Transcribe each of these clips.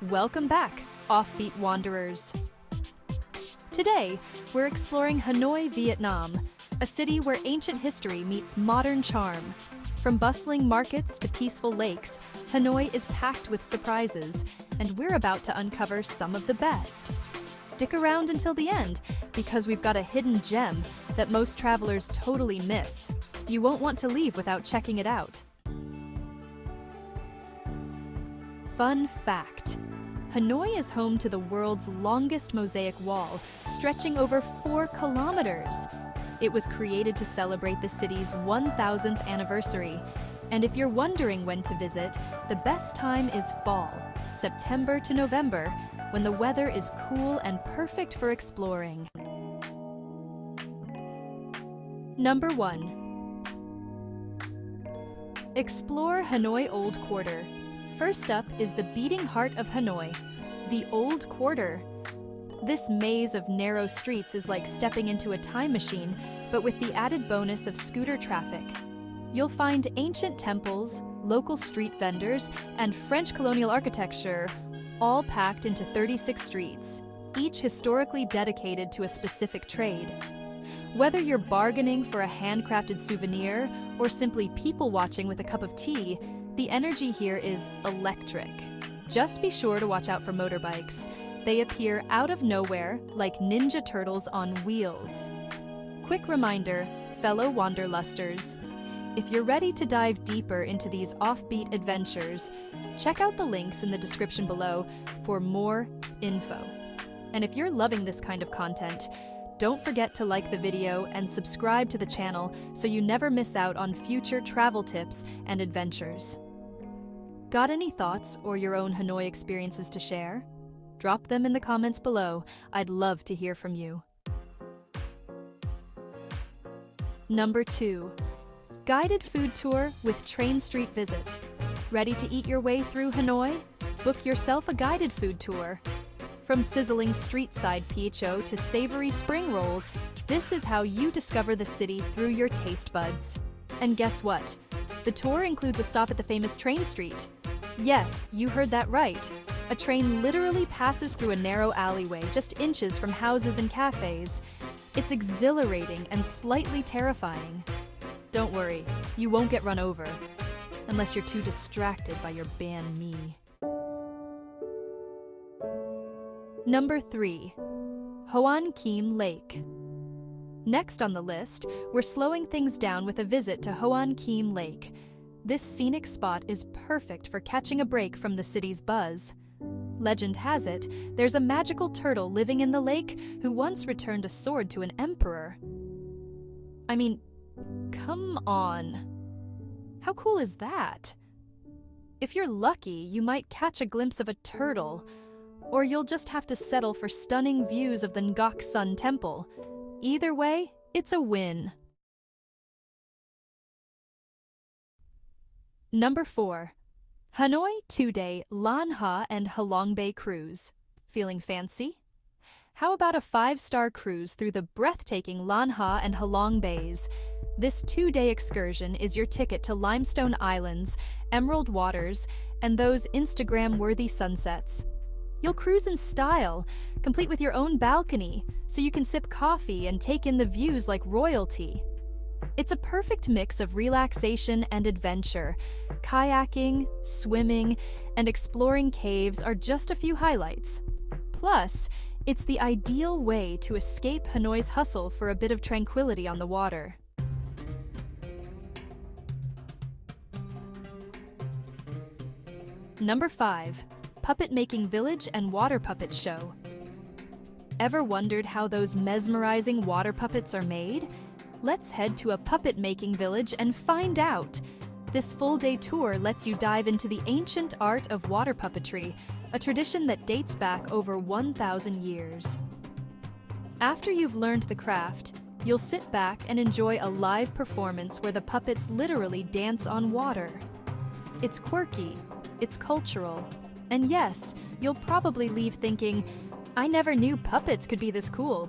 Welcome back, Offbeat Wanderers. Today, we're exploring Hanoi, Vietnam, a city where ancient history meets modern charm. From bustling markets to peaceful lakes, Hanoi is packed with surprises, and we're about to uncover some of the best. Stick around until the end, because we've got a hidden gem that most travelers totally miss. You won't want to leave without checking it out. Fun fact: Hanoi is home to the world's longest mosaic wall, stretching over 4 kilometers. It was created to celebrate the city's 1000th anniversary. And if you're wondering when to visit, the best time is fall, September to November, when the weather is cool and perfect for exploring. Number 1. Explore Hanoi Old Quarter. First up is the beating heart of Hanoi, the Old Quarter. This maze of narrow streets is like stepping into a time machine, but with the added bonus of scooter traffic. You'll find ancient temples, local street vendors, and French colonial architecture, all packed into 36 streets, each historically dedicated to a specific trade. Whether you're bargaining for a handcrafted souvenir or simply people-watching with a cup of tea, the energy here is electric. Just be sure to watch out for motorbikes. They appear out of nowhere like ninja turtles on wheels. Quick reminder, fellow Wanderlusters, if you're ready to dive deeper into these offbeat adventures, check out the links in the description below for more info. And if you're loving this kind of content, don't forget to like the video and subscribe to the channel so you never miss out on future travel tips and adventures. Got any thoughts or your own Hanoi experiences to share? Drop them in the comments below. I'd love to hear from you. Number 2. Guided food tour with train street visit. Ready to eat your way through Hanoi? Book yourself a guided food tour. From sizzling street-side PHO to savory spring rolls, this is how you discover the city through your taste buds. And guess what? The tour includes a stop at the famous train street. Yes, you heard that right. A train literally passes through a narrow alleyway just inches from houses and cafes. It's exhilarating and slightly terrifying. Don't worry, you won't get run over, unless you're too distracted by your banh mi. Number 3. Hoan Kiem Lake. Next on the list, we're slowing things down with a visit to Hoan Kiem Lake. This scenic spot is perfect for catching a break from the city's buzz. Legend has it, there's a magical turtle living in the lake who once returned a sword to an emperor. I mean, come on. How cool is that? If you're lucky, you might catch a glimpse of a turtle, or you'll just have to settle for stunning views of the Ngok Sun Temple. Either way, it's a win. Number 4. Hanoi 2-day Lan Ha and Halong Bay cruise. Feeling fancy? How about a 5-star cruise through the breathtaking Lan Ha and Halong Bays? This 2-day excursion is your ticket to limestone islands, emerald waters, and those Instagram-worthy sunsets. You'll cruise in style, complete with your own balcony, so you can sip coffee and take in the views like royalty. It's a perfect mix of relaxation and adventure. Kayaking, swimming, and exploring caves are just a few highlights. Plus, it's the ideal way to escape Hanoi's hustle for a bit of tranquility on the water. Number 5. Puppet-making village and water puppet show. Ever wondered how those mesmerizing water puppets are made? Let's head to a puppet-making village and find out. This full-day tour lets you dive into the ancient art of water puppetry, a tradition that dates back over 1,000 years. After you've learned the craft, you'll sit back and enjoy a live performance where the puppets literally dance on water. It's quirky, it's cultural, and yes, you'll probably leave thinking, I never knew puppets could be this cool.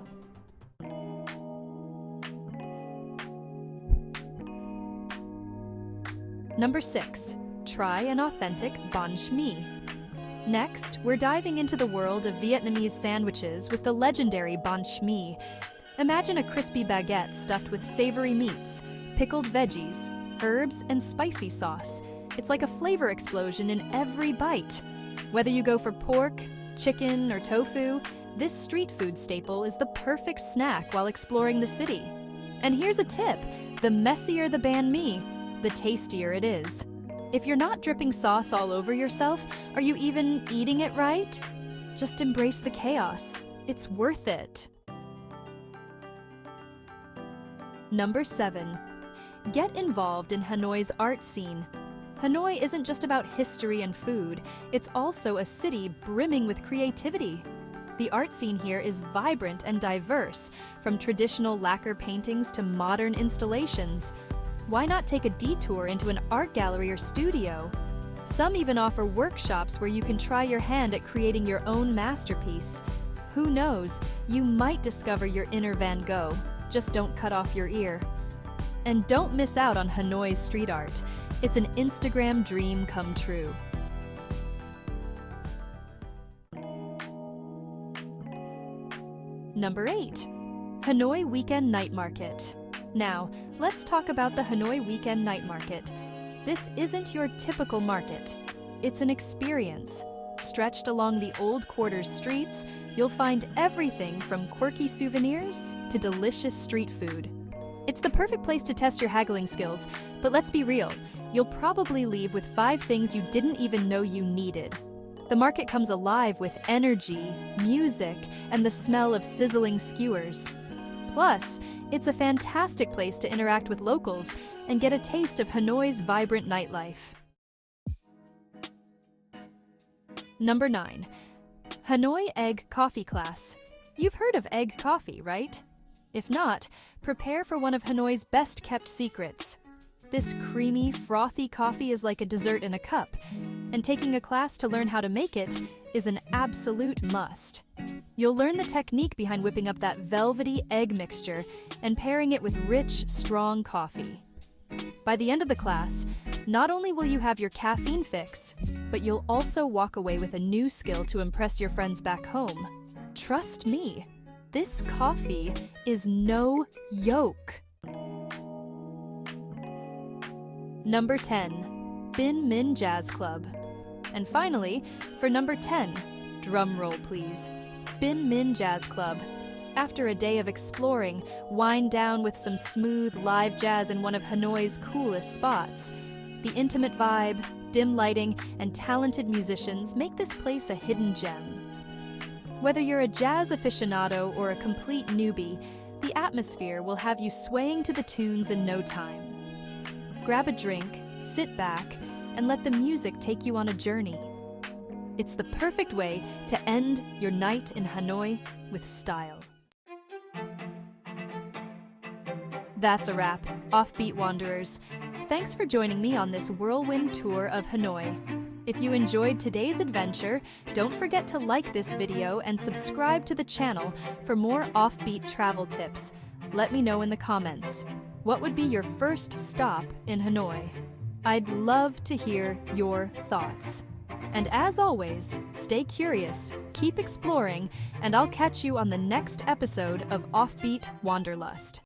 Number 6. Try an authentic banh mi. Next, we're diving into the world of Vietnamese sandwiches with the legendary banh mi. Imagine a crispy baguette stuffed with savory meats, pickled veggies, herbs, and spicy sauce. It's like a flavor explosion in every bite. Whether you go for pork, chicken, or tofu, this street food staple is the perfect snack while exploring the city. And here's a tip: the messier the banh mi, the tastier it is. If you're not dripping sauce all over yourself, are you even eating it right? Just embrace the chaos. It's worth it. Number 7. Get involved in Hanoi's art scene. Hanoi isn't just about history and food, it's also a city brimming with creativity. The art scene here is vibrant and diverse, from traditional lacquer paintings to modern installations. Why not take a detour into an art gallery or studio? Some even offer workshops where you can try your hand at creating your own masterpiece. Who knows, you might discover your inner Van Gogh. Just don't cut off your ear. And don't miss out on Hanoi's street art. It's an Instagram dream come true. Number 8. Hanoi Weekend Night Market. Now, let's talk about the Hanoi Weekend Night Market. This isn't your typical market. It's an experience. Stretched along the old quarter's streets, you'll find everything from quirky souvenirs to delicious street food. It's the perfect place to test your haggling skills, but let's be real, you'll probably leave with 5 things you didn't even know you needed. The market comes alive with energy, music, and the smell of sizzling skewers. Plus, it's a fantastic place to interact with locals and get a taste of Hanoi's vibrant nightlife. Number 9. Hanoi Egg Coffee Class. You've heard of egg coffee, right? If not, prepare for one of Hanoi's best-kept secrets. This creamy, frothy coffee is like a dessert in a cup, and taking a class to learn how to make it is an absolute must. You'll learn the technique behind whipping up that velvety egg mixture and pairing it with rich, strong coffee. By the end of the class, not only will you have your caffeine fix, but you'll also walk away with a new skill to impress your friends back home. Trust me, this coffee is no joke. Number 10. Binh Minh Jazz Club. And finally, for number 10, drum roll please, Binh Minh Jazz Club. After a day of exploring, wind down with some smooth live jazz in one of Hanoi's coolest spots. The intimate vibe, dim lighting, and talented musicians make this place a hidden gem. Whether you're a jazz aficionado or a complete newbie, the atmosphere will have you swaying to the tunes in no time. Grab a drink, sit back, and let the music take you on a journey. It's the perfect way to end your night in Hanoi with style. That's a wrap, Offbeat Wanderers. Thanks for joining me on this whirlwind tour of Hanoi. If you enjoyed today's adventure, don't forget to like this video and subscribe to the channel for more offbeat travel tips. Let me know in the comments. What would be your first stop in Hanoi? I'd love to hear your thoughts. And as always, stay curious, keep exploring, and I'll catch you on the next episode of Offbeat Wanderlust.